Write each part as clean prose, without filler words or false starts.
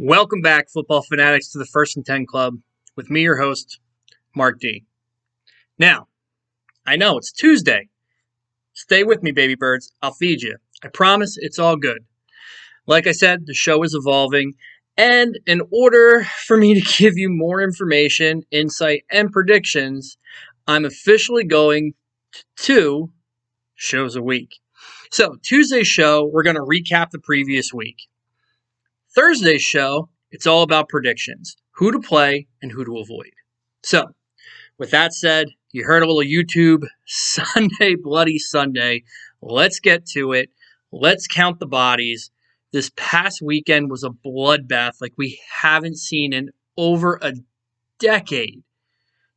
Welcome back, football fanatics, to the First and 10 Club with me, your host, Mark D. Now, I know it's Tuesday. Stay with me, baby birds. I'll feed you. I promise it's all good. Like I said, the show is evolving, and in order for me to give you more information, insight, and predictions, I'm officially going to 2 shows a week. So, Tuesday's show, we're going to recap the previous week. Thursday's show, it's all about predictions, who to play and who to avoid. So, with that said, you heard a little YouTube Sunday, Bloody Sunday. Let's get to it. Let's count the bodies. This past weekend was a bloodbath like we haven't seen in over a decade.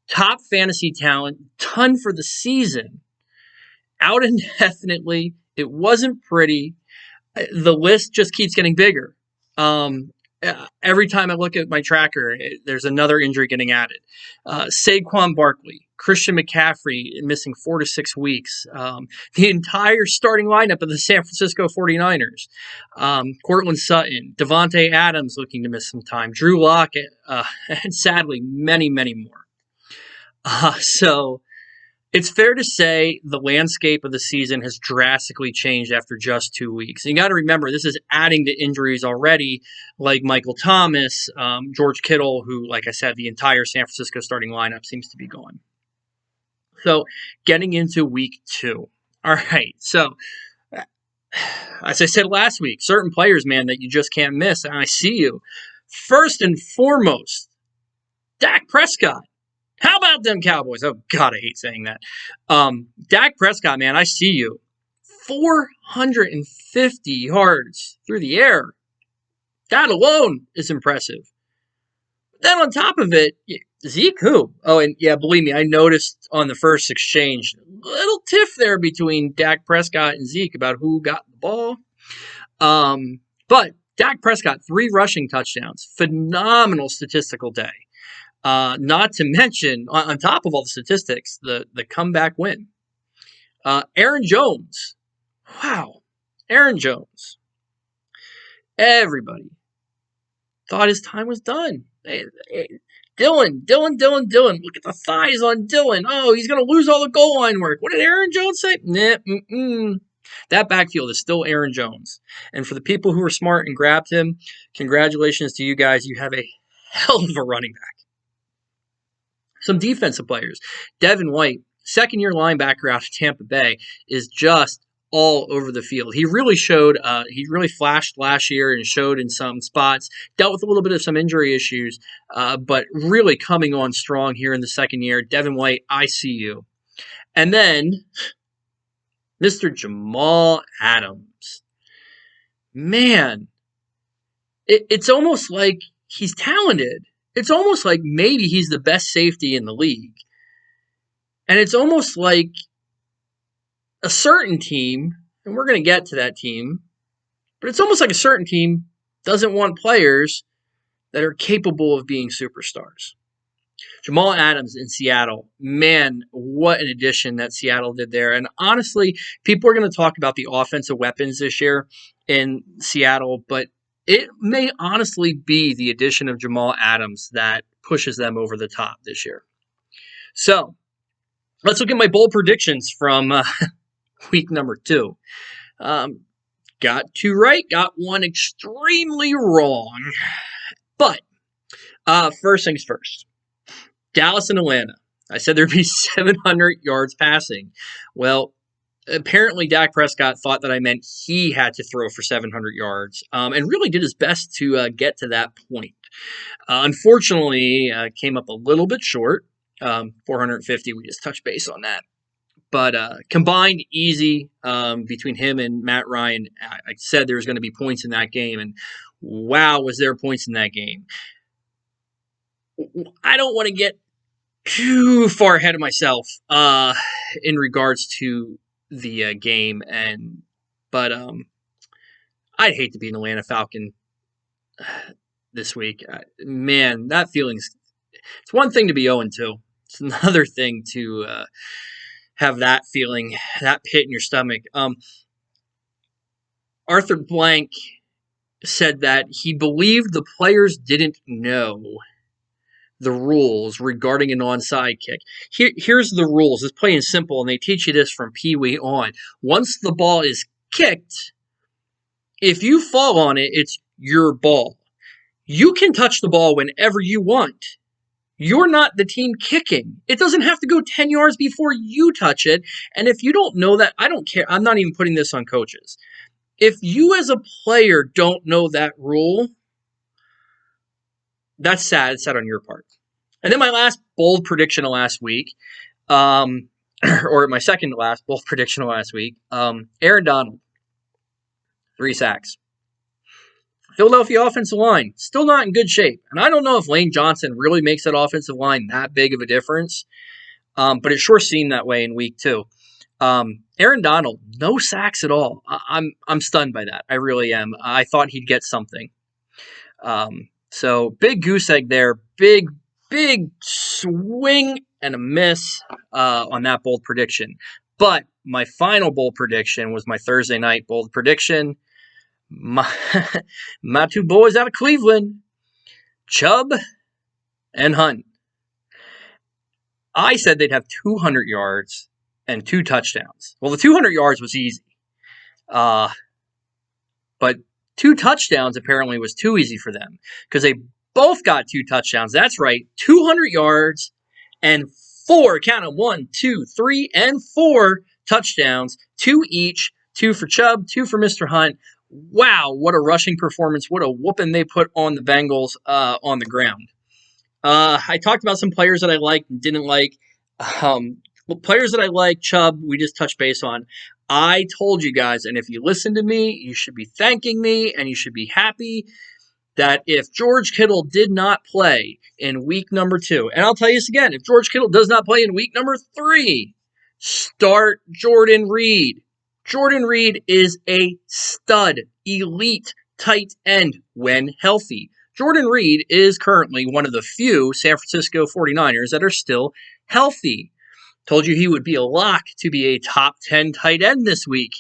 Top fantasy talent, ton for the season. Out indefinitely. It wasn't pretty. The list just keeps getting bigger. Every time I look at my tracker, there's another injury getting added. Saquon Barkley, Christian McCaffrey missing 4 to 6 weeks. The entire starting lineup of the San Francisco 49ers. Cortland Sutton, Devontae Adams looking to miss some time. Drew Lock, and sadly, many, many more. So it's fair to say the landscape of the season has drastically changed after just 2 weeks. And you got to remember, this is adding to injuries already, like Michael Thomas, George Kittle, who, like I said, the entire San Francisco starting lineup seems to be gone. So getting into week 2. All right. So as I said last week, certain players, man, that you just can't miss. And I see you. First and foremost, Dak Prescott. How about them Cowboys? Oh, God, I hate saying that. Dak Prescott, man, I see you. 450 yards through the air. That alone is impressive. Then on top of it, Zeke who? Oh, and yeah, believe me, I noticed on the first exchange, a little tiff there between Dak Prescott and Zeke about who got the ball. But Dak Prescott, 3 rushing touchdowns. Phenomenal statistical day. Not to mention, on top of all the statistics, the comeback win. Aaron Jones. Wow. Aaron Jones. Everybody thought his time was done. Dylan. Look at the thighs on Dylan. Oh, he's going to lose all the goal line work. What did Aaron Jones say? Nah, That backfield is still Aaron Jones. And for the people who were smart and grabbed him, congratulations to you guys. You have a hell of a running back. Some defensive players. Devin White, second-year linebacker out of Tampa Bay, is just all over the field. He really showed, he really flashed last year and showed in some spots, dealt with a little bit of some injury issues, but really coming on strong here in the second year. Devin White, I see you. And then, Mr. Jamal Adams. Man, it's almost like he's talented. It's almost like maybe he's the best safety in the league. And it's almost like a certain team, and we're going to get to that team, but it's almost like a certain team doesn't want players that are capable of being superstars. Jamal Adams in Seattle, man, what an addition that Seattle did there. And honestly, people are going to talk about the offensive weapons this year in Seattle, but it may honestly be the addition of Jamal Adams that pushes them over the top this year. So, let's look at my bold predictions from week number 2. Got 2 right, got 1 extremely wrong. But, first things first. Dallas and Atlanta. I said there'd be 700 yards passing. Well, apparently Dak Prescott thought that I meant he had to throw for 700 yards and really did his best to get to that point. Unfortunately, came up a little bit short. 450, we just touched base on that. But combined easy between him and Matt Ryan. I said there was going to be points in that game, and wow, was there points in that game. I don't want to get too far ahead of myself in regards to the game, but I'd hate to be an Atlanta Falcon this week. Man, that feeling's, it's one thing to be 0-2. It's another thing to have that feeling, that pit in your stomach. Arthur Blank said that he believed the players didn't know the rules regarding an onside kick. Here's the rules. It's plain and simple, and they teach you this from Pee Wee on. Once the ball is kicked, if you fall on it, it's your ball. You can touch the ball whenever you want. You're not the team kicking. It doesn't have to go 10 yards before you touch it. And if you don't know that, I don't care. I'm not even putting this on coaches. If you as a player don't know that rule, that's sad. It's sad on your part. And then my last bold prediction of last week, or my second to last bold prediction of last week, Aaron Donald, 3 sacks. Philadelphia offensive line, still not in good shape. And I don't know if Lane Johnson really makes that offensive line that big of a difference, but it sure seemed that way in week 2. Aaron Donald, no sacks at all. I'm stunned by that. I really am. I thought he'd get something. So big goose egg there. Big swing and a miss on that bold prediction. But my final bold prediction was my Thursday night bold prediction. My 2 boys out of Cleveland, Chubb and Hunt. I said they'd have 200 yards and 2 touchdowns. Well, the 200 yards was easy. But 2 touchdowns apparently was too easy for them because they both got 2 touchdowns. That's right, 200 yards and 4, count them, 1, 2, 3, and 4 touchdowns, 2 each, 2 for Chubb, 2 for Mr. Hunt. Wow, what a rushing performance. What a whooping they put on the Bengals on the ground. I talked about some players that I liked and didn't like. Players that I like, Chubb, we just touched base on. I told you guys, and if you listen to me, you should be thanking me, and you should be happy that if George Kittle did not play in week number 2, and I'll tell you this again, if George Kittle does not play in week number 3, start Jordan Reed. Jordan Reed is a stud, elite tight end when healthy. Jordan Reed is currently one of the few San Francisco 49ers that are still healthy. Told you he would be a lock to be a top 10 tight end this week,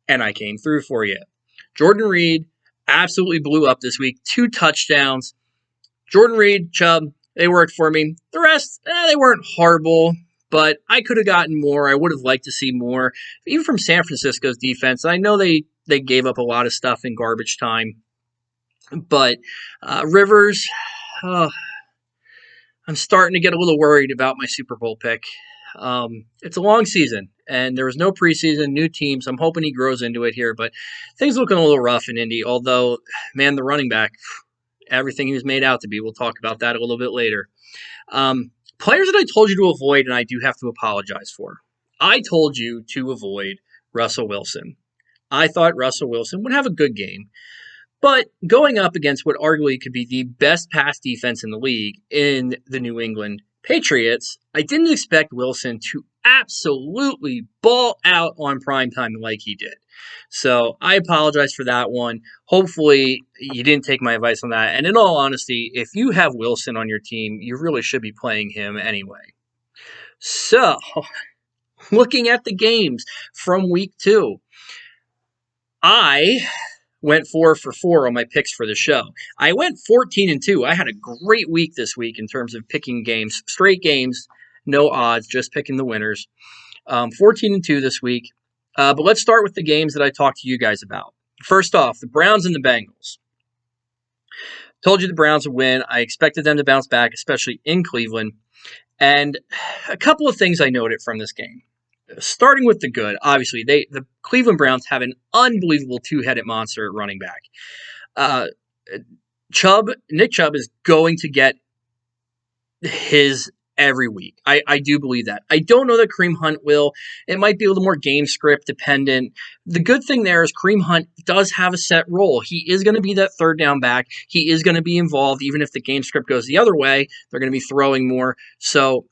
and I came through for you. Jordan Reed absolutely blew up this week. 2 touchdowns. Jordan Reed, Chubb, they worked for me. The rest, they weren't horrible, but I could have gotten more. I would have liked to see more, even from San Francisco's defense. I know they gave up a lot of stuff in garbage time, but Rivers, I'm starting to get a little worried about my Super Bowl pick. It's a long season, and there was no preseason, new teams. I'm hoping he grows into it here, but things looking a little rough in Indy, although, man, the running back, everything he was made out to be. We'll talk about that a little bit later. Players that I told you to avoid, and I do have to apologize for. I told you to avoid Russell Wilson. I thought Russell Wilson would have a good game. But going up against what arguably could be the best pass defense in the league in the New England Patriots, I didn't expect Wilson to absolutely ball out on primetime like he did. So I apologize for that one. Hopefully you didn't take my advice on that. And in all honesty, if you have Wilson on your team, you really should be playing him anyway. So, looking at the games from week 2, I went 4 for 4 on my picks for the show. I went 14-2. I had a great week this week in terms of picking games, straight games, no odds, just picking the winners. 14-2 this week. But let's start with the games that I talked to you guys about. First off, the Browns and the Bengals. Told you the Browns would win. I expected them to bounce back, especially in Cleveland. And a couple of things I noted from this game. Starting with the good, obviously, the Cleveland Browns have an unbelievable 2-headed monster at running back. Nick Chubb is going to get his every week. I do believe that. I don't know that Kareem Hunt will. It might be a little more game script dependent. The good thing there is Kareem Hunt does have a set role. He is going to be that third down back. He is going to be involved, even if the game script goes the other way. They're going to be throwing more. So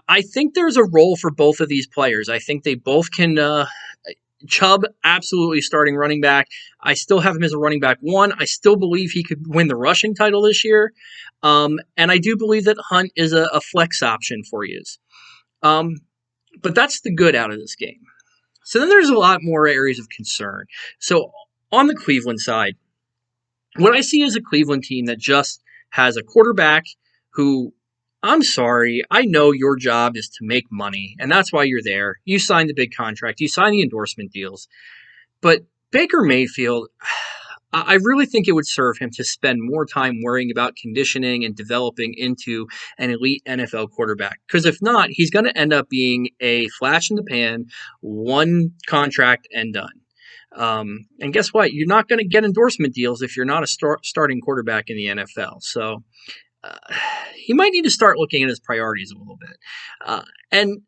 I think there's a role for both of these players. I think they both can. Chubb, absolutely starting running back. I still have him as a running back 1. I still believe he could win the rushing title this year. And I do believe that Hunt is a flex option for you. But that's the good out of this game. So then there's a lot more areas of concern. So on the Cleveland side, What I see is a Cleveland team that just has a quarterback who, I'm sorry, I know your job is to make money, and that's why you're there. You signed the big contract, you signed the endorsement deals. But Baker Mayfield, I really think it would serve him to spend more time worrying about conditioning and developing into an elite NFL quarterback. Because if not, he's going to end up being a flash in the pan, one contract and done. And guess what? You're not going to get endorsement deals if you're not a starting quarterback in the NFL. So uh, he might need to start looking at his priorities a little bit. And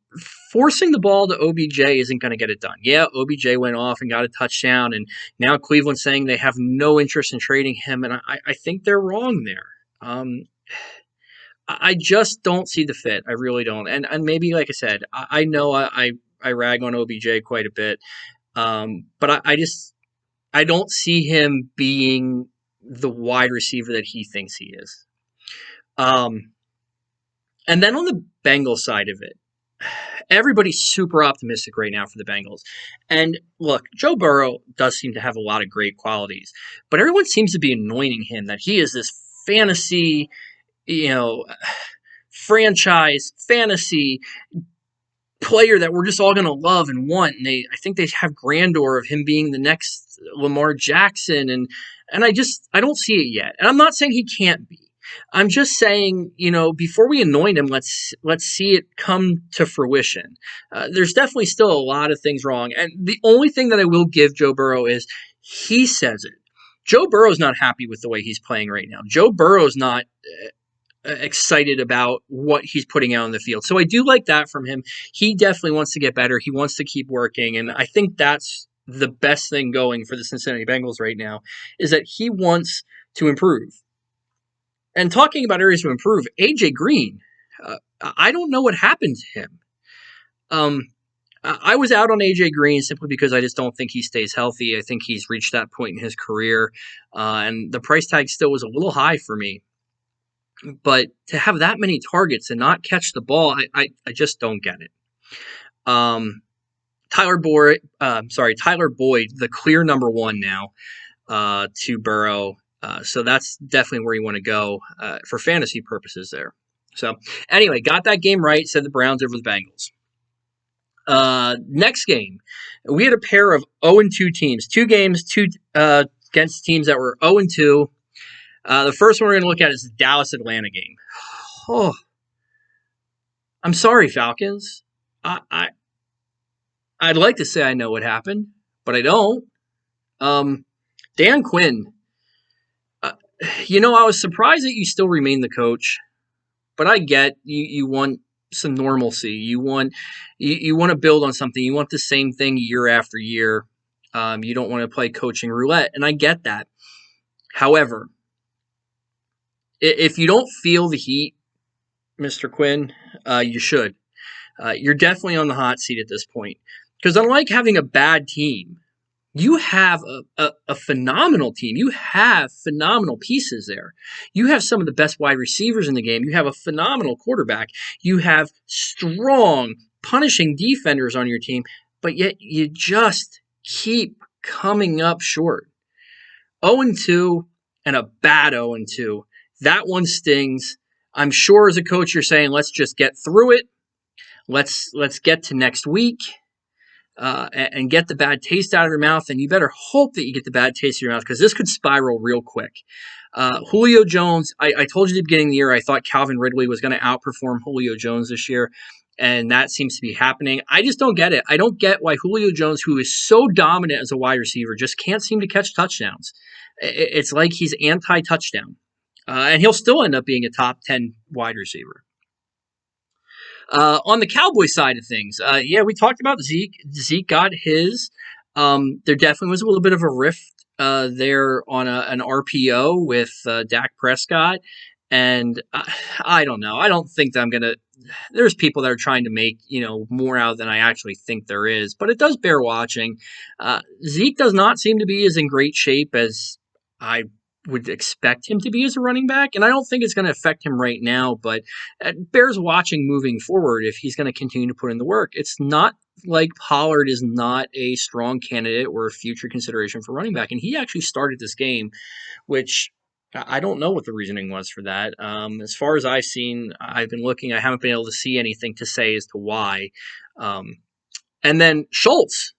forcing the ball to OBJ isn't going to get it done. Yeah, OBJ went off and got a touchdown, and now Cleveland's saying they have no interest in trading him, and I think they're wrong there. I just don't see the fit. I really don't. And maybe, like I said, I know I rag on OBJ quite a bit, but I don't see him being the wide receiver that he thinks he is. And then on the Bengals side of it, everybody's super optimistic right now for the Bengals. And look, Joe Burrow does seem to have a lot of great qualities, but everyone seems to be anointing him that he is this fantasy, you know, franchise fantasy player that we're just all going to love and want. And I think they have grandeur of him being the next Lamar Jackson. And I don't see it yet. And I'm not saying he can't be. I'm just saying, before we anoint him, let's see it come to fruition. There's definitely still a lot of things wrong. And the only thing that I will give Joe Burrow is he says it. Joe Burrow's not happy with the way he's playing right now. Joe Burrow's not excited about what he's putting out on the field. So I do like that from him. He definitely wants to get better. He wants to keep working. And I think that's the best thing going for the Cincinnati Bengals right now is that he wants to improve. And talking about areas to improve, AJ Green, I don't know what happened to him. I was out on AJ Green simply because I just don't think he stays healthy. I think he's reached that point in his career, and the price tag still was a little high for me. But to have that many targets and not catch the ball, I just don't get it. Tyler Boyd, the clear number one now to Burrow. So that's definitely where you want to go for fantasy purposes there. So anyway, got that game right, said the Browns over the Bengals. Next game, we had a pair of 0-2 teams. Two games, against teams that were 0-2. The first one we're going to look at is the Dallas-Atlanta game. Oh, I'm sorry, Falcons. I'd like to say I know what happened, but I don't. Dan Quinn. I was surprised that you still remain the coach, but I get you want some normalcy. You want to build on something. You want the same thing year after year. You don't want to play coaching roulette, and I get that. However, if you don't feel the heat, Mr. Quinn, you should. You're definitely on the hot seat at this point. Because unlike having a bad team, you have a phenomenal team. You have phenomenal pieces there. You have some of the best wide receivers in the game. You have a phenomenal quarterback. You have strong, punishing defenders on your team, but yet you just keep coming up short. 0-2 and a bad 0-2. That one stings. I'm sure as a coach you're saying, let's just get through it. Let's get to next week. And get the bad taste out of your mouth, and you better hope that you get the bad taste in your mouth because this could spiral real quick. Julio Jones, I told you at the beginning of the year I thought Calvin Ridley was going to outperform Julio Jones this year, and that seems to be happening. I just don't get it. I don't get why Julio Jones, who is so dominant as a wide receiver, just can't seem to catch touchdowns. It's like he's anti-touchdown, and he'll still end up being a top 10 wide receiver. On the Cowboy side of things, we talked about Zeke. Zeke got his. There definitely was a little bit of a rift there on an RPO with Dak Prescott. And I don't know. I don't think that I'm going to – there's people that are trying to make, more out than I actually think there is. But it does bear watching. Zeke does not seem to be as in great shape as I would expect him to be as a running back, and I don't think it's going to affect him right now, but it bears watching moving forward if he's going to continue to put in the work. It's not like Pollard is not a strong candidate or a future consideration for running back. And he actually started this game, which I don't know what the reasoning was for that. As far as I've seen, I've been looking, I haven't been able to see anything to say as to why. Um, and then Schultz.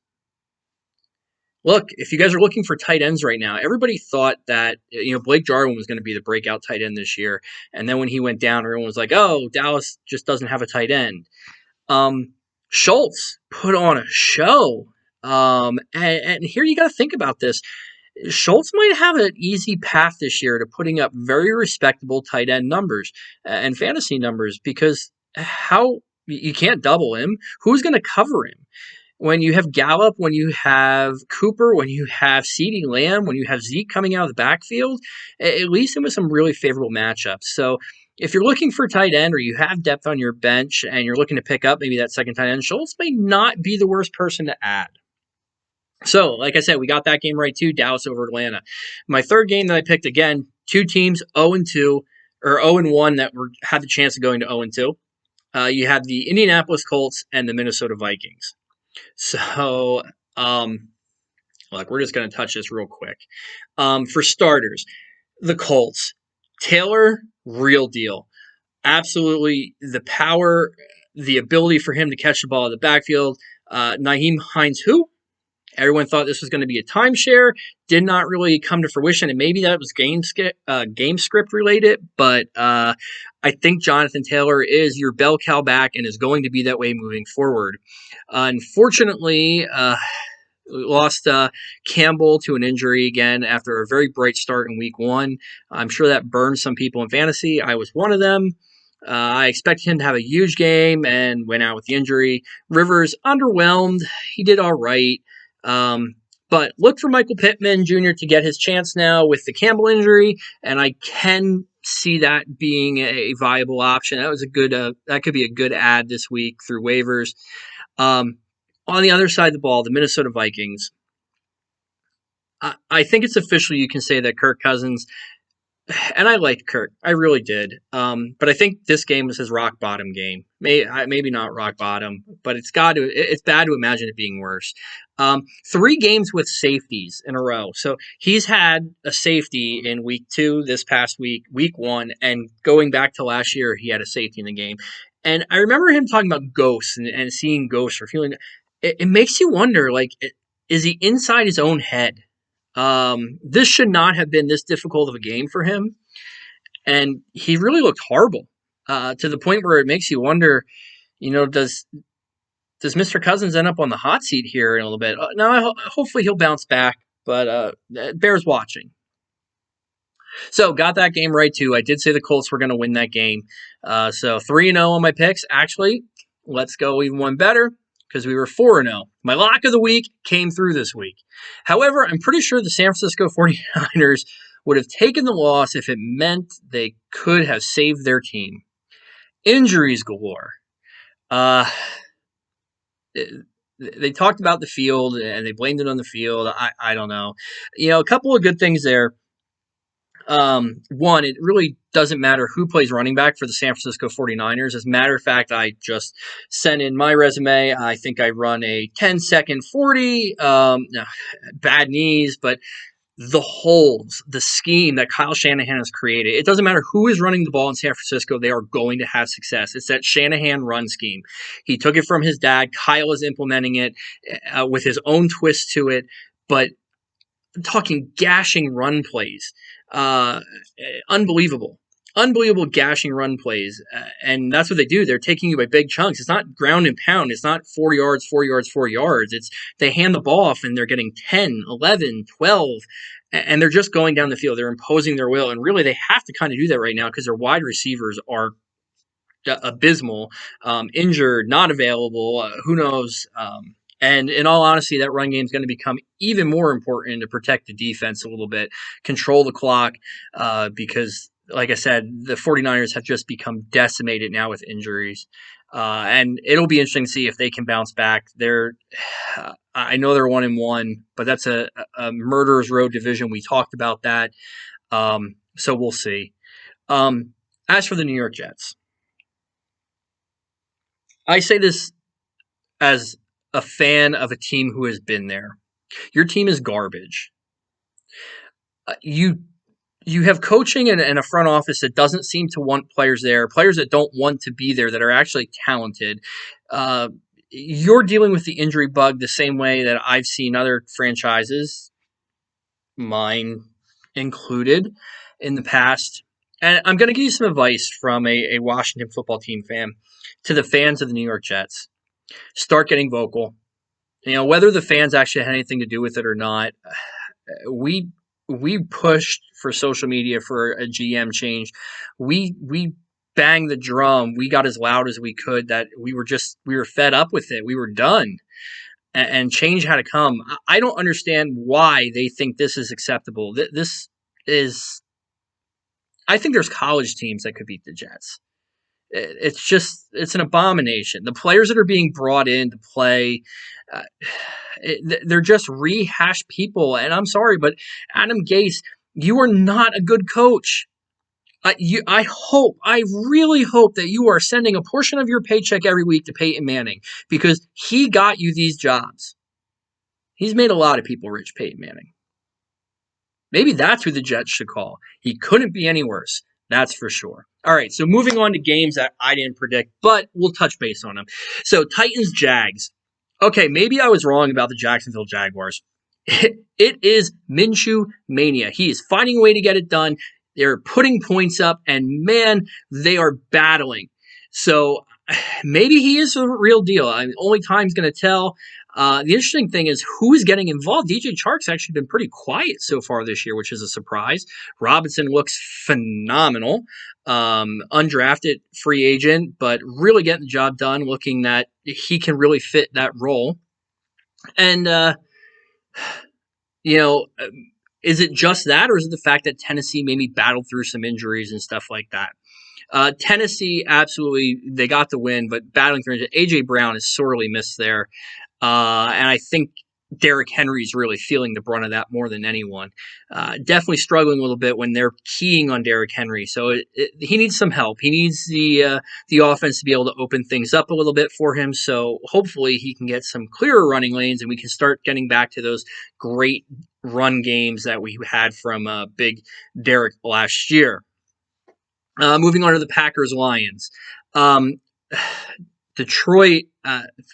Look, if you guys are looking for tight ends right now, everybody thought that Blake Jarwin was going to be the breakout tight end this year, and then when he went down, everyone was like, "Oh, Dallas just doesn't have a tight end." Um, Schultz put on a show, and here you got to think about this. Schultz might have an easy path this year to putting up very respectable tight end numbers and fantasy numbers because how you can't double him. Who's going to cover him? When you have Gallup, when you have Cooper, when you have CeeDee Lamb, when you have Zeke coming out of the backfield, at least it was some really favorable matchups. So if you're looking for tight end or you have depth on your bench and you're looking to pick up maybe that second tight end, Schultz may not be the worst person to add. So, like I said, we got that game right too, Dallas over Atlanta. My third game that I picked, again, two teams 0-2 or 0-1 that had the chance of going to 0-2. You have the Indianapolis Colts and the Minnesota Vikings. So, look, we're just going to touch this real quick. For starters, the Colts. Taylor, real deal. Absolutely the power, the ability for him to catch the ball in the backfield. Nyheim Hines, who? Everyone thought this was going to be a timeshare. Did not really come to fruition, and maybe that was game script related. But I think Jonathan Taylor is your bell cow back and is going to be that way moving forward. Unfortunately, lost Campbell to an injury again after a very bright start in week one. I'm sure that burned some people in fantasy. I was one of them. I expected him to have a huge game and went out with the injury. Rivers underwhelmed. He did all right. But look for Michael Pittman Jr. to get his chance now with the Campbell injury, and I can see that being a viable option. That was a good. That could be a good add this week through waivers. On the other side of the ball, the Minnesota Vikings. I think it's official. You can say that Kirk Cousins, and I liked Kirk. I really did. But I think this game was his rock bottom game. Maybe not rock bottom, but it's bad to imagine it being worse. 3 games with safeties in a row. So he's had a safety in week 2 this past week 1, and going back to last year, he had a safety in the game. And I remember him talking about ghosts and seeing ghosts or feeling. It makes you wonder, like, is he inside his own head? This should not have been this difficult of a game for him, and he really looked horrible to the point where it makes you wonder, does Mr. Cousins end up on the hot seat here in a little bit? No, hopefully he'll bounce back, but bears watching. So got that game right too. I did say the Colts were going to win that game. So 3-0 on my picks. Actually, let's go even one better because we were 4-0. My lock of the week came through this week. However, I'm pretty sure the San Francisco 49ers would have taken the loss if it meant they could have saved their team. Injuries galore. They talked about the field and they blamed it on the field. I don't know. A couple of good things there. One, it really doesn't matter who plays running back for the San Francisco 49ers. As a matter of fact, I just sent in my resume. I think I run a 10-second 40. Bad knees, but the holes, the scheme that Kyle Shanahan has created, it doesn't matter who is running the ball in San Francisco, they are going to have success. It's that Shanahan run scheme. He took it from his dad. Kyle is implementing it with his own twist to it, but talking gashing run plays. Unbelievable gashing run plays. And that's what they do. They're taking you by big chunks. It's not ground and pound. It's not 4 yards, 4 yards, 4 yards. It's they hand the ball off and they're getting 10, 11, 12, and they're just going down the field. They're imposing their will. And really, they have to kind of do that right now because their wide receivers are abysmal, injured, not available. Who knows? And in all honesty, that run game is going to become even more important to protect the defense a little bit, control the clock, because, like I said, the 49ers have just become decimated now with injuries. And it'll be interesting to see if they can bounce back. I know they're 1-1, but that's a murderer's row division. We talked about that. So we'll see. As for the New York Jets, I say this as a fan of a team who has been there. Your team is garbage. You have coaching and a front office that doesn't seem to want players there, players that don't want to be there, that are actually talented. Uh, you're dealing with the injury bug the same way that I've seen other franchises, mine included, in the past. And I'm going to give you some advice from a Washington football team fan to the fans of the New York Jets. Start getting vocal. Whether the fans actually had anything to do with it or not, we pushed for social media for a GM change. We banged the drum. We got as loud as we could that we were fed up with it. We were done, and change had to come. I don't understand why they think this is acceptable. This is. I think there's college teams that could beat the Jets. It's an abomination. The players that are being brought in to play, uh, they're just rehashed people. And I'm sorry, but Adam Gase, you are not a good coach. I really hope that you are sending a portion of your paycheck every week to Peyton Manning, because he got you these jobs. He's made a lot of people rich, Peyton Manning. Maybe that's who the Jets should call. He couldn't be any worse. That's for sure. All right, so moving on to games that I didn't predict, but we'll touch base on them. So Titans-Jags. Okay, maybe I was wrong about the Jacksonville Jaguars. It is Minshew mania. He is finding a way to get it done. They're putting points up, and man, they are battling. So maybe he is the real deal. Only time's going to tell. The interesting thing is who is getting involved. DJ Chark's actually been pretty quiet so far this year, which is a surprise. Robinson looks phenomenal. Undrafted free agent, but really getting the job done, looking that he can really fit that role. And, is it just that, or is it the fact that Tennessee maybe battled through some injuries and stuff like that? Tennessee, absolutely, they got the win, but battling through injuries. A.J. Brown is sorely missed there. And I think Derrick Henry's really feeling the brunt of that more than anyone. Definitely struggling a little bit when they're keying on Derrick Henry. So he needs some help. He needs the offense to be able to open things up a little bit for him. So hopefully he can get some clearer running lanes and we can start getting back to those great run games that we had from Big Derrick last year. Moving on to the Packers-Lions. Detroit,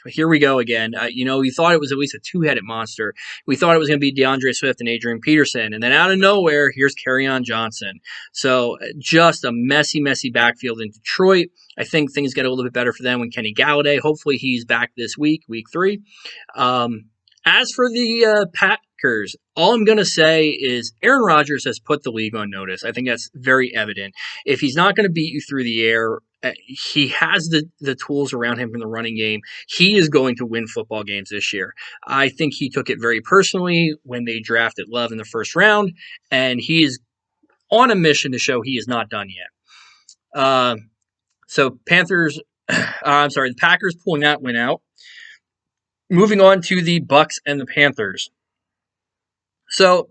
here we go again. We thought it was at least a two-headed monster. We thought it was going to be DeAndre Swift and Adrian Peterson. And then out of nowhere, here's Kerryon Johnson. So just a messy, messy backfield in Detroit. I think things get a little bit better for them when Kenny Galladay. Hopefully he's back this week 3. As for the Packers, all I'm going to say is Aaron Rodgers has put the league on notice. I think that's very evident. If he's not going to beat you through the air, he has the tools around him in the running game. He is going to win football games this year. I think he took it very personally when they drafted Love in the first round, and he is on a mission to show he is not done yet. So the Packers pulling that win out. Moving on to the Bucs and the Panthers. So,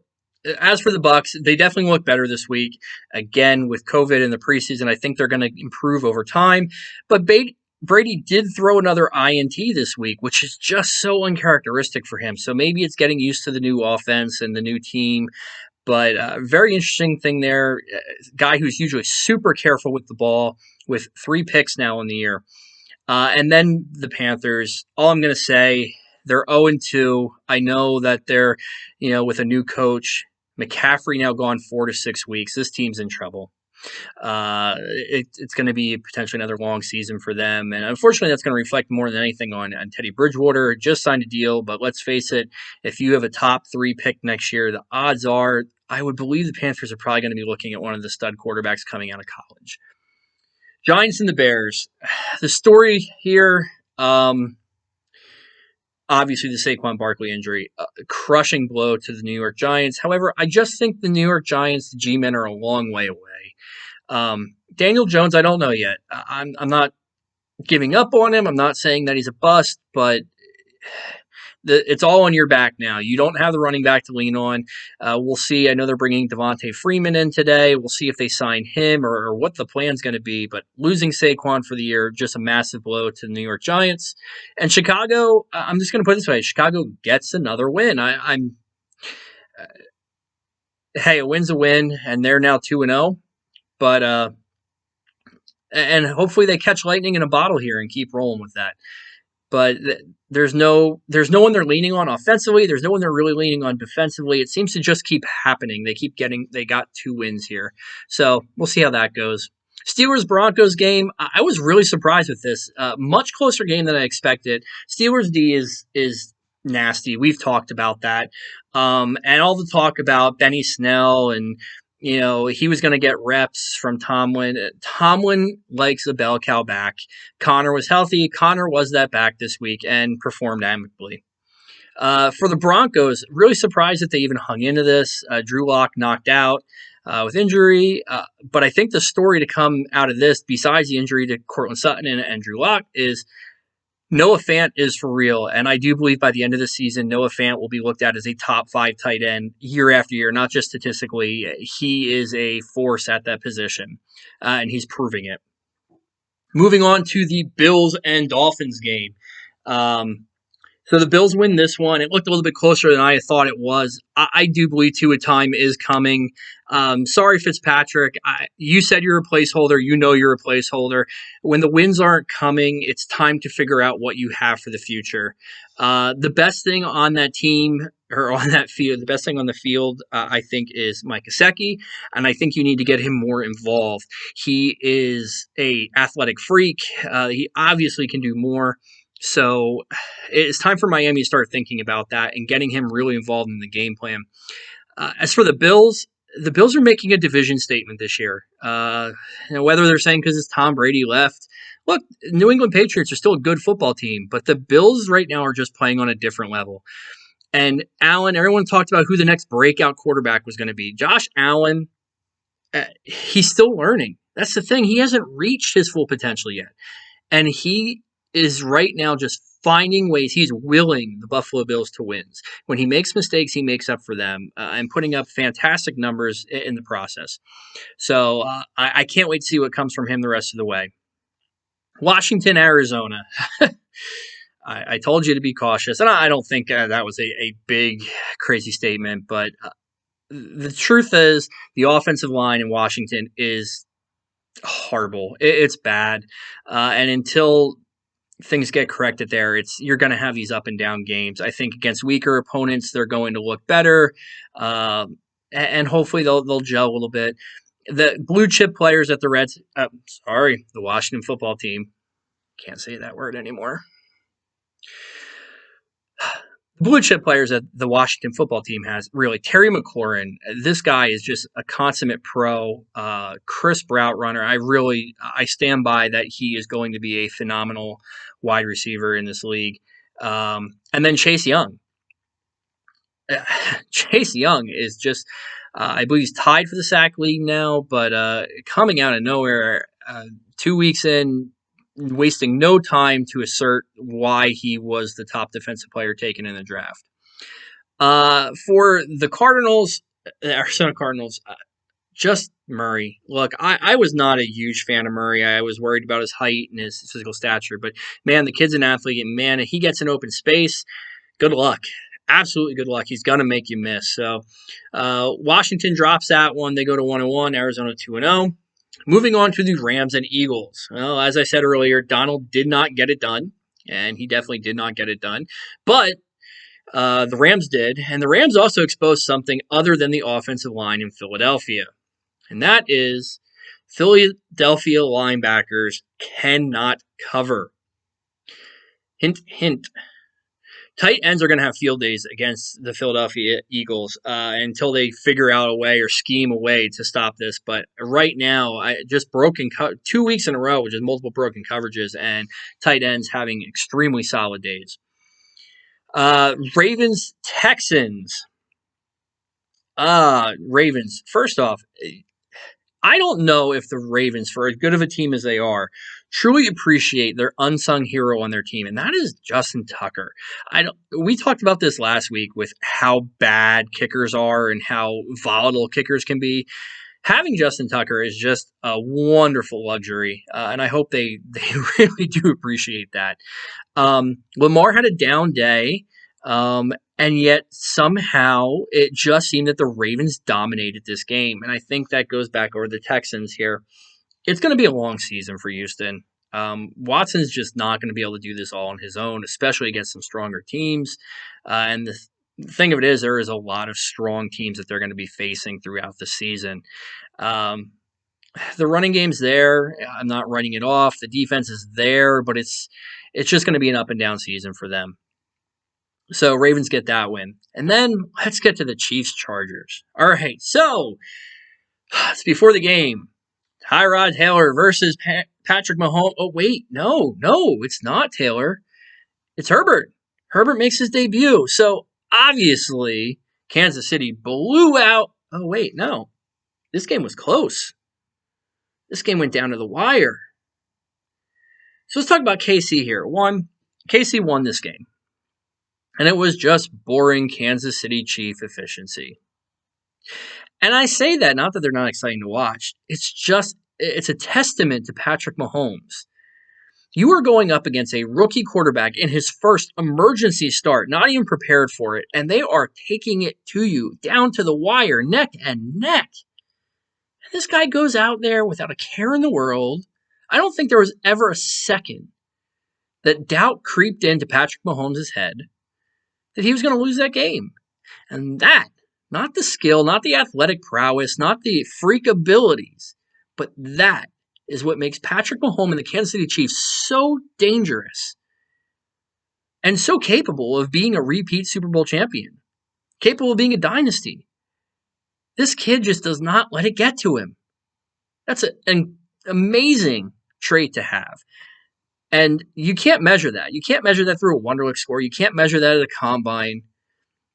as for the Bucs, they definitely look better this week. Again, with COVID in the preseason, I think they're going to improve over time. But Brady did throw another INT this week, which is just so uncharacteristic for him. So maybe it's getting used to the new offense and the new team. But very interesting thing there. Guy who's usually super careful with the ball, with 3 picks now in the year. And then the Panthers, all I'm going to say, they're 0-2. I know that they're, with a new coach, McCaffrey now gone 4 to 6 weeks. This team's in trouble. It's going to be potentially another long season for them. And unfortunately, that's going to reflect more than anything on Teddy Bridgewater. Just signed a deal, but let's face it, if you have a top 3 pick next year, the odds are, I would believe the Panthers are probably going to be looking at one of the stud quarterbacks coming out of college. Giants and the Bears. The story here, obviously the Saquon Barkley injury, crushing blow to the New York Giants. However, I just think the New York Giants, the G-men, are a long way away. Daniel Jones, I don't know yet. I'm not giving up on him. I'm not saying that he's a bust, but it's all on your back now. You don't have the running back to lean on. We'll see. I know they're bringing Devontae Freeman in today. We'll see if they sign him or what the plan's going to be. But losing Saquon for the year, just a massive blow to the New York Giants. And Chicago, I'm just going to put it this way: Chicago gets another win. Hey, a win's a win, and they're now 2-0. But and hopefully they catch lightning in a bottle here and keep rolling with that. But there's no one they're leaning on offensively. There's no one they're really leaning on defensively. It seems to just keep happening. They got 2 wins here. So we'll see how that goes. Steelers-Broncos game, I was really surprised with this. Much closer game than I expected. Steelers D is nasty. We've talked about that. And all the talk about Benny Snell and he was going to get reps from Tomlin. Tomlin likes a bell cow back. Connor was healthy. Connor was that back this week and performed amicably. For the Broncos, really surprised that they even hung into this. Drew Lock knocked out with injury. But I think the story to come out of this, besides the injury to Courtland Sutton and Drew Lock, is Noah Fant is for real, and I do believe by the end of the season, Noah Fant will be looked at as a top 5 tight end year after year, not just statistically. He is a force at that position, and he's proving it. Moving on to the Bills and Dolphins game. So the Bills win this one. It looked a little bit closer than I thought it was. I do believe Tua time is coming. Sorry, Fitzpatrick. You said you're a placeholder. You know you're a placeholder. When the wins aren't coming, it's time to figure out what you have for the future. The best thing on that team or on that field, the best thing on the field, I think, is Mike Gesicki, and I think you need to get him more involved. He is a athletic freak. He obviously can do more. So it's time for Miami to start thinking about that and getting him really involved in the game plan. As for the Bills are making a division statement this year. Whether they're saying because it's Tom Brady left. Look, New England Patriots are still a good football team, but the Bills right now are just playing on a different level. And Allen, everyone talked about who the next breakout quarterback was going to be. Josh Allen, he's still learning. That's the thing. He hasn't reached his full potential yet. And he is right now just finding ways. He's willing the Buffalo Bills to win. When he makes mistakes, he makes up for them and putting up fantastic numbers in the process. So I can't wait to see what comes from him the rest of the way. Washington, Arizona. I told you to be cautious, and I don't think that was a big, crazy statement, but the truth is the offensive line in Washington is horrible. It's bad. And until things get corrected there, you're going to have these up and down games. I think against weaker opponents, they're going to look better, and hopefully they'll gel a little bit. The blue chip players at the the Washington football team, can't say that word anymore. The blue chip players that the Washington football team has, really, Terry McLaurin, this guy is just a consummate pro, crisp route runner. I stand by that he is going to be a phenomenal wide receiver in this league. And then Chase Young. Chase Young is just, I believe he's tied for the sack league now, but coming out of nowhere, 2 weeks in, wasting no time to assert why he was the top defensive player taken in the draft. For the Arizona Cardinals, just Murray. Look, I was not a huge fan of Murray. I was worried about his height and his physical stature, but man, the kid's an athlete, and man, if he gets in open space, good luck. Absolutely good luck. He's going to make you miss. So Washington drops that one. They go to 1-1, Arizona 2-0. Moving on to the Rams and Eagles. Well, as I said earlier, Donald did not get it done, and he definitely did not get it done. But the Rams did, and the Rams also exposed something other than the offensive line in Philadelphia, and that is Philadelphia linebackers cannot cover. Hint, hint. Tight ends are going to have field days against the Philadelphia Eagles until they figure out a way or scheme a way to stop this. But right now, just 2 weeks in a row, which is multiple broken coverages, and tight ends having extremely solid days. Ravens, Texans. Ravens. First off, I don't know if the Ravens, for as good of a team as they are, truly appreciate their unsung hero on their team, and that is Justin Tucker. I don't. We talked about this last week with how bad kickers are and how volatile kickers can be. Having Justin Tucker is just a wonderful luxury, and I hope they really do appreciate that. Lamar had a down day, and yet somehow it just seemed that the Ravens dominated this game. And I think that goes back over the Texans here. It's going to be a long season for Houston. Watson's just not going to be able to do this all on his own, especially against some stronger teams. And the thing of it is, there is a lot of strong teams that they're going to be facing throughout the season. The running game's there. I'm not writing it off. The defense is there, but it's just going to be an up and down season for them. So Ravens get that win. And then let's get to the Chiefs Chargers. All right, so it's before the game. Tyrod Taylor versus Patrick Mahomes. Oh, wait, no, it's not Taylor. It's Herbert. Herbert makes his debut. So obviously, Kansas City blew out. Oh, wait, no. This game was close. This game went down to the wire. So let's talk about KC here. KC won this game. And it was just boring Kansas City Chief efficiency. And I say that not that they're not exciting to watch. It's a testament to Patrick Mahomes. You are going up against a rookie quarterback in his first emergency start, not even prepared for it, and they are taking it to you down to the wire, neck and neck. And this guy goes out there without a care in the world. I don't think there was ever a second that doubt creeped into Patrick Mahomes' head that he was going to lose that game. And that, not the skill, not the athletic prowess, not the freak abilities, but that is what makes Patrick Mahomes and the Kansas City Chiefs so dangerous and so capable of being a repeat Super Bowl champion, capable of being a dynasty. This kid just does not let it get to him. That's an amazing trait to have. And you can't measure that. You can't measure that through a Wonderlic score. You can't measure that at a combine.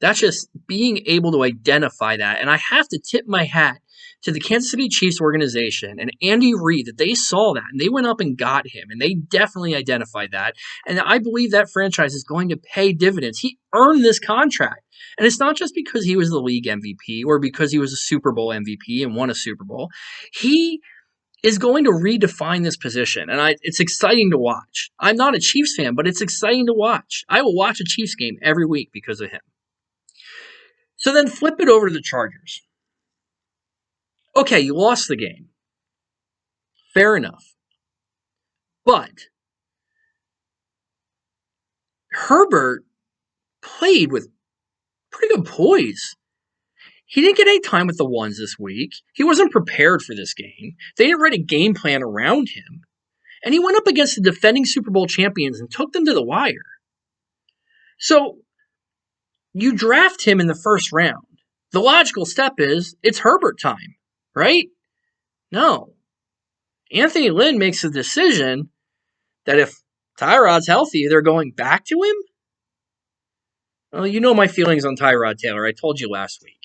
That's just being able to identify that. And I have to tip my hat to the Kansas City Chiefs organization and Andy Reid that they saw that and they went up and got him. And they definitely identified that. And I believe that franchise is going to pay dividends. He earned this contract. And it's not just because he was the league MVP or because he was a Super Bowl MVP and won a Super Bowl. He is going to redefine this position, and it's exciting to watch. I'm not a Chiefs fan, but it's exciting to watch. I will watch a Chiefs game every week because of him. So then flip it over to the Chargers. Okay, you lost the game. Fair enough. But Herbert played with pretty good poise. He didn't get any time with the ones this week. He wasn't prepared for this game. They didn't write a game plan around him. And he went up against the defending Super Bowl champions and took them to the wire. So you draft him in the first round. The logical step is it's Herbert time, right? No. Anthony Lynn makes a decision that if Tyrod's healthy, they're going back to him? Well, you know my feelings on Tyrod Taylor. I told you last week.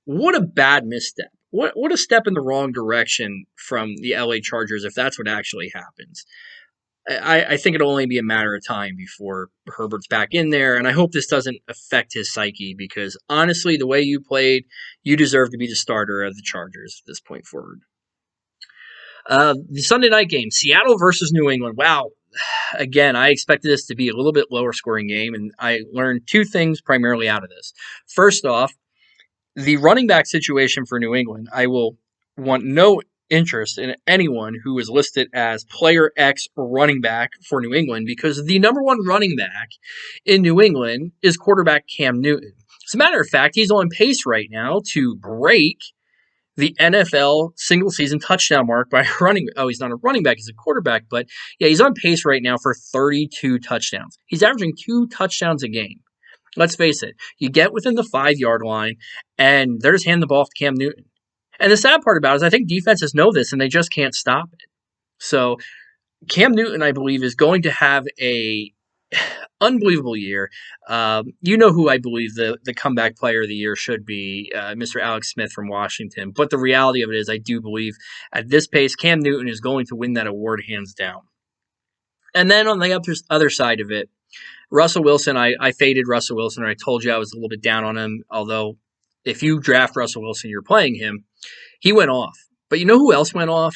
What a bad misstep. What a step in the wrong direction from the LA Chargers if that's what actually happens. I think it'll only be a matter of time before Herbert's back in there, and I hope this doesn't affect his psyche because, honestly, the way you played, you deserve to be the starter of the Chargers at this point forward. The Sunday night game, Seattle versus New England. Wow. Again, I expected this to be a little bit lower scoring game, and I learned two things primarily out of this. First off, the running back situation for New England, I will want no interest in anyone who is listed as player X running back for New England because the number one running back in New England is quarterback Cam Newton. As a matter of fact, he's on pace right now to break the NFL single season touchdown mark by running. Oh, he's not a running back, he's a quarterback, but yeah, he's on pace right now for 32 touchdowns. He's averaging 2 touchdowns a game. Let's face it, you get within the 5-yard line, and they're just handing the ball off to Cam Newton. And the sad part about it is I think defenses know this, and they just can't stop it. So Cam Newton, I believe, is going to have a unbelievable year. You know who I believe the comeback player of the year should be, Mr. Alex Smith from Washington. But the reality of it is, I do believe at this pace, Cam Newton is going to win that award hands down. And then on the other side of it, Russell Wilson, I faded Russell Wilson, or I told you I was a little bit down on him. Although, if you draft Russell Wilson, you're playing him. He went off. But you know who else went off?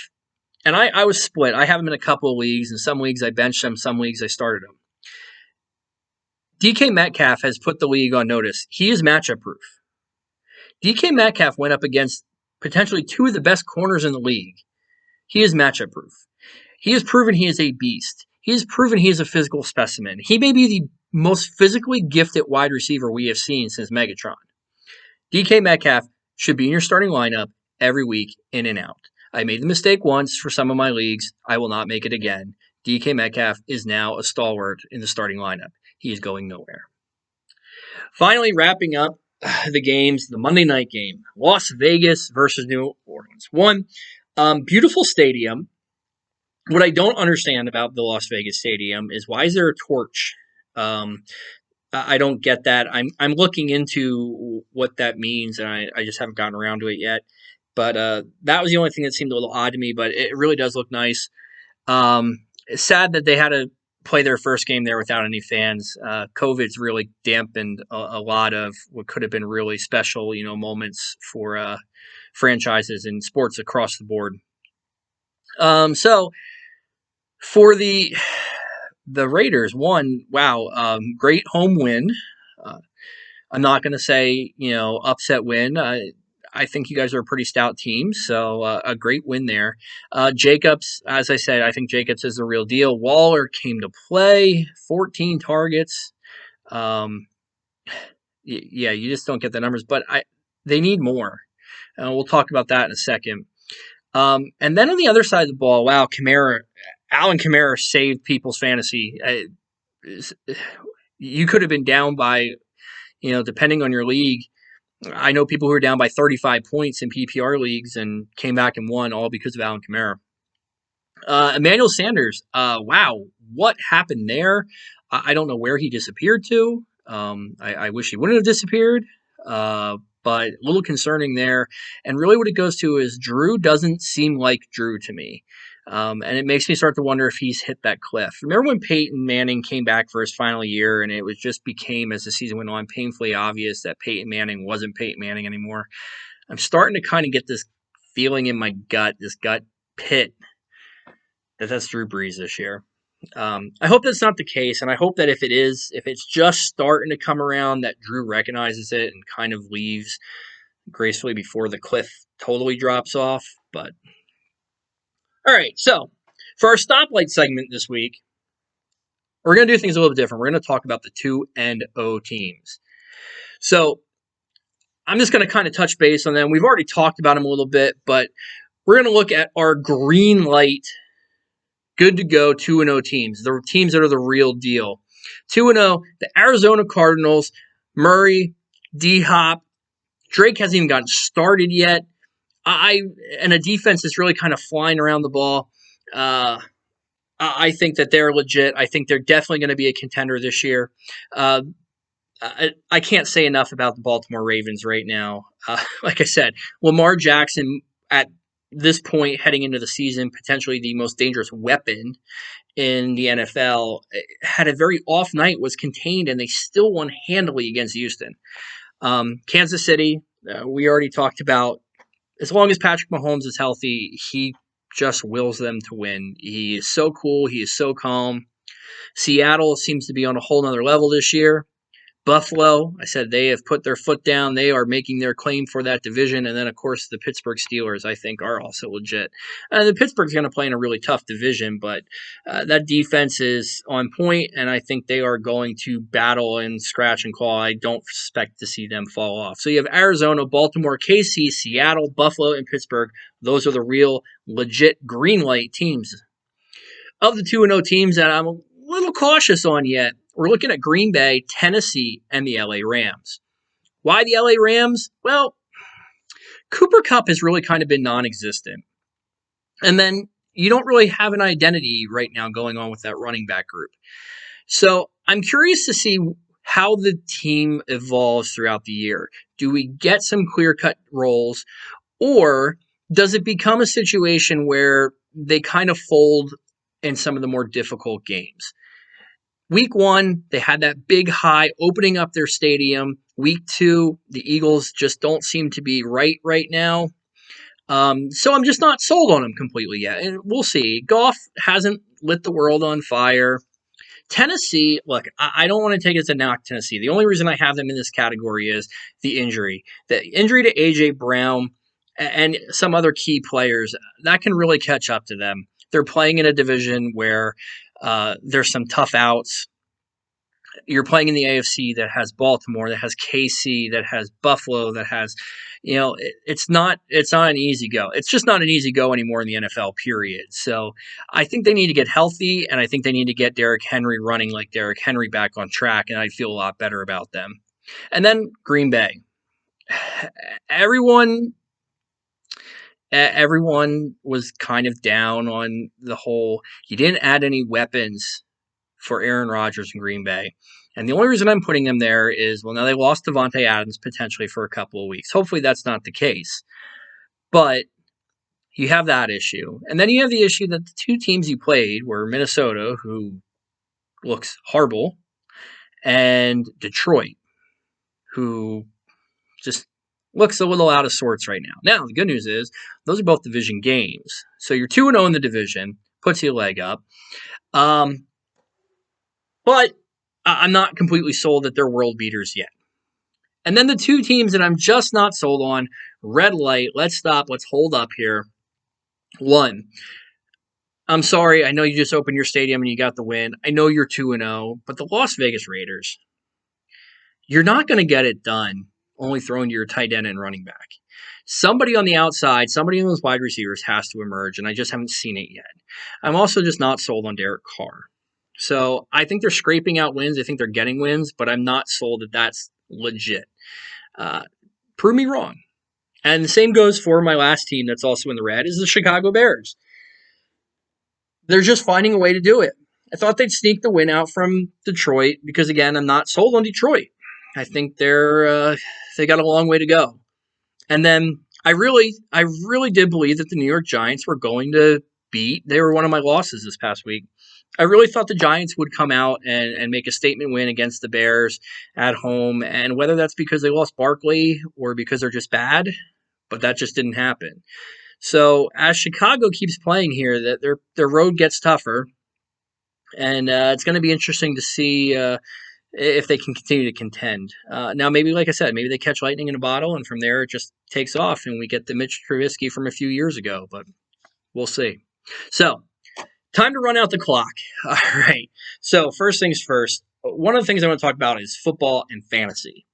And I was split. I have him in a couple of leagues. In some leagues, I benched him. Some leagues, I started him. DK Metcalf has put the league on notice. He is matchup proof. DK Metcalf went up against potentially two of the best corners in the league. He is matchup proof. He has proven he is a beast. He has proven he is a physical specimen. He may be the most physically gifted wide receiver we have seen since Megatron. DK Metcalf should be in your starting lineup every week, in and out. I made the mistake once for some of my leagues. I will not make it again. DK Metcalf is now a stalwart in the starting lineup. He is going nowhere. Finally, wrapping up the games, the Monday night game, Las Vegas versus New Orleans. One, beautiful stadium. What I don't understand about the Las Vegas stadium is, why is there a torch? I don't get that. I'm looking into what that means, and I just haven't gotten around to it yet. But that was the only thing that seemed a little odd to me, but it really does look nice. It's sad that they had to play their first game there without any fans. COVID's really dampened a lot of what could have been really special, moments for franchises and sports across the board. So for the Raiders, great home win. I'm not going to say, upset win. I think you guys are a pretty stout team, so a great win there. Jacobs, as I said, I think Jacobs is the real deal. Waller came to play, 14 targets. Yeah, you just don't get the numbers, but they need more. We'll talk about that in a second. And then on the other side of the ball, wow, Alvin Kamara saved people's fantasy. You could have been down by, depending on your league. I know people who are down by 35 points in PPR leagues and came back and won, all because of Alvin Kamara. Emmanuel Sanders, wow, what happened there? I don't know where he disappeared to. I wish he wouldn't have disappeared, but a little concerning there. And really what it goes to is Drew doesn't seem like Drew to me. And it makes me start to wonder if he's hit that cliff. Remember when Peyton Manning came back for his final year, and it became, as the season went on, painfully obvious that Peyton Manning wasn't Peyton Manning anymore? I'm starting to kind of get this feeling in my gut, this gut pit, that's Drew Brees this year. I hope that's not the case, and I hope that if it's just starting to come around, that Drew recognizes it and kind of leaves gracefully before the cliff totally drops off. But all right, so for our stoplight segment this week, we're going to do things a little bit different. We're going to talk about the 2-0 teams. So I'm just going to kind of touch base on them. We've already talked about them a little bit, but we're going to look at our green light, good to go 2-0 teams, the teams that are the real deal. 2-0, the Arizona Cardinals, Murray, D-Hop. Drake hasn't even gotten started yet. And a defense that's really kind of flying around the ball. I think that they're legit. I think they're definitely going to be a contender this year. I can't say enough about the Baltimore Ravens right now. Like I said, Lamar Jackson at this point heading into the season, potentially the most dangerous weapon in the NFL, had a very off night, was contained, and they still won handily against Houston. Kansas City, we already talked about. As long as Patrick Mahomes is healthy, he just wills them to win. He is so cool. He is so calm. Seattle seems to be on a whole nother level this year. Buffalo, I said they have put their foot down. They are making their claim for that division. And then, of course, the Pittsburgh Steelers, I think, are also legit. The Pittsburgh's going to play in a really tough division, but that defense is on point, and I think they are going to battle and scratch and claw. I don't expect to see them fall off. So you have Arizona, Baltimore, KC, Seattle, Buffalo, and Pittsburgh. Those are the real, legit green light teams. Of the 2-0 teams that I'm a little cautious on yet, we're looking at Green Bay, Tennessee, and the LA Rams. Why the LA Rams? Well, Cooper Kupp has really kind of been non-existent. And then you don't really have an identity right now going on with that running back group. So I'm curious to see how the team evolves throughout the year. Do we get some clear cut roles, or does it become a situation where they kind of fold in some of the more difficult games? Week one, they had that big high opening up their stadium. Week two, the Eagles just don't seem to be right now. So I'm just not sold on them completely yet. And we'll see. Goff hasn't lit the world on fire. Tennessee, look, I don't want to take it as a knock Tennessee. The only reason I have them in this category is the injury. The injury to A.J. Brown and some other key players, that can really catch up to them. They're playing in a division where there's some tough outs. You're playing in the AFC that has Baltimore, that has KC, that has Buffalo, that has, it's not an easy go. It's just not an easy go anymore in the NFL, period. So I think they need to get healthy, and I think they need to get Derrick Henry running like Derrick Henry back on track, and I feel a lot better about them. And then Green Bay. Everyone was kind of down on the whole, you didn't add any weapons for Aaron Rodgers in Green Bay. And the only reason I'm putting them there is, well, now they lost Devontae Adams potentially for a couple of weeks. Hopefully that's not the case. But you have that issue. And then you have the issue that the two teams you played were Minnesota, who looks horrible, and Detroit, who just looks a little out of sorts right now. Now, the good news is those are both division games. So you're 2-0 in the division, puts you a leg up. But I'm not completely sold that they're world beaters yet. And then the two teams that I'm just not sold on, red light, let's stop, let's hold up here. One, I'm sorry, I know you just opened your stadium and you got the win. I know you're 2-0, but the Las Vegas Raiders, you're not going to get it done only throwing to your tight end and running back. Somebody on the outside, somebody in those wide receivers has to emerge, and I just haven't seen it yet. I'm also just not sold on Derek Carr. So I think they're scraping out wins. I think they're getting wins, but I'm not sold that that's legit. Prove me wrong. And the same goes for my last team that's also in the red, is the Chicago Bears. They're just finding a way to do it. I thought they'd sneak the win out from Detroit because, again, I'm not sold on Detroit. I think they got a long way to go. And then I really did believe that the New York Giants were going to beat. They were one of my losses this past week. I really thought the Giants would come out and make a statement win against the Bears at home. And whether that's because they lost Barkley or because they're just bad, but that just didn't happen. So as Chicago keeps playing here, that their road gets tougher. And it's going to be interesting to see if they can continue to contend. Now, maybe, like I said, maybe they catch lightning in a bottle, and from there it just takes off, and we get the Mitch Trubisky from a few years ago. But we'll see. So, time to run out the clock. All right. So, first things first, one of the things I want to talk about is football and fantasy.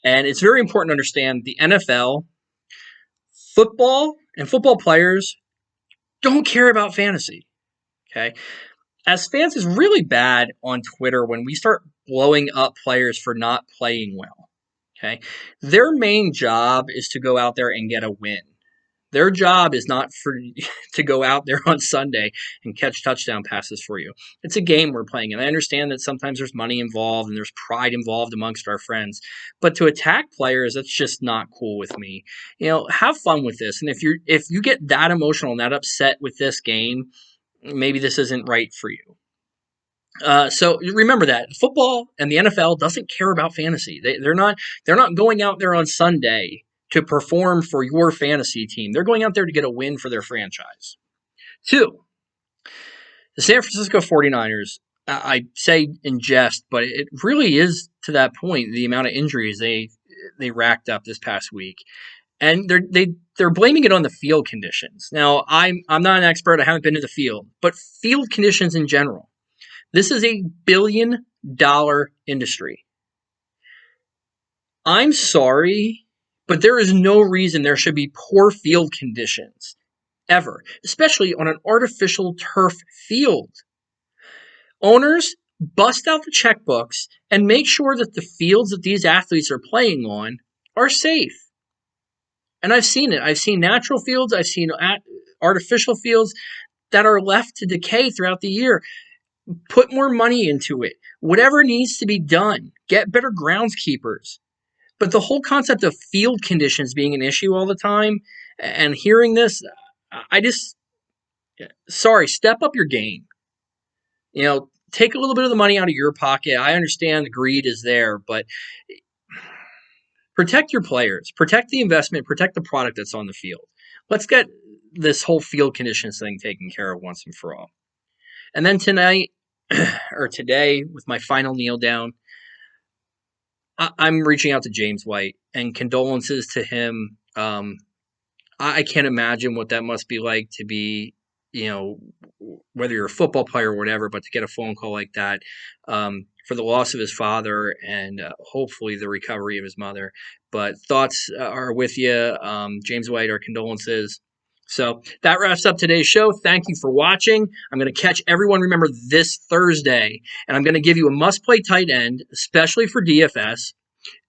And it's very important to understand the NFL, football, and football players don't care about fantasy. Okay. As fans, it's really bad on Twitter when we start blowing up players for not playing well. Okay. Their main job is to go out there and get a win. Their job is not to go out there on Sunday and catch touchdown passes for you. It's a game we're playing, and I understand that sometimes there's money involved and there's pride involved amongst our friends. But to attack players, that's just not cool with me. Have fun with this. And if you get that emotional and that upset with this game, maybe this isn't right for you. So remember that football and the NFL doesn't care about fantasy. They're not going out there on Sunday to perform for your fantasy team. They're going out there to get a win for their franchise. 2, the San Francisco 49ers, I say in jest, but it really is to that point, the amount of injuries they racked up this past week. And they're blaming it on the field conditions. Now, I'm not an expert. I haven't been to the field. But field conditions in general. This is a billion-dollar industry. I'm sorry, but there is no reason there should be poor field conditions, ever, especially on an artificial turf field. Owners, bust out the checkbooks and make sure that the fields that these athletes are playing on are safe. And I've seen it. I've seen natural fields. I've seen artificial fields that are left to decay throughout the year. Put more money into it. Whatever needs to be done. Get better groundskeepers. But the whole concept of field conditions being an issue all the time and hearing this, I just, sorry, step up your game. Take a little bit of the money out of your pocket. I understand the greed is there, but protect your players, protect the investment, protect the product that's on the field. Let's get this whole field conditions thing taken care of once and for all. And then tonight, or today, with my final kneel down, I'm reaching out to James White and condolences to him. I can't imagine what that must be like to be, whether you're a football player or whatever, but to get a phone call like that for the loss of his father and hopefully the recovery of his mother. But thoughts are with you. James White, our condolences. So that wraps up today's show. Thank you for watching. I'm going to catch everyone, remember, this Thursday, and I'm going to give you a must-play tight end, especially for DFS.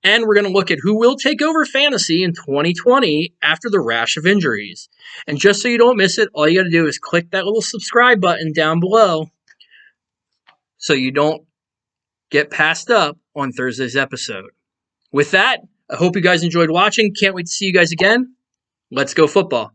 And we're going to look at who will take over fantasy in 2020 after the rash of injuries. And just so you don't miss it, all you got to do is click that little subscribe button down below so you don't get passed up on Thursday's episode. With that, I hope you guys enjoyed watching. Can't wait to see you guys again. Let's go football.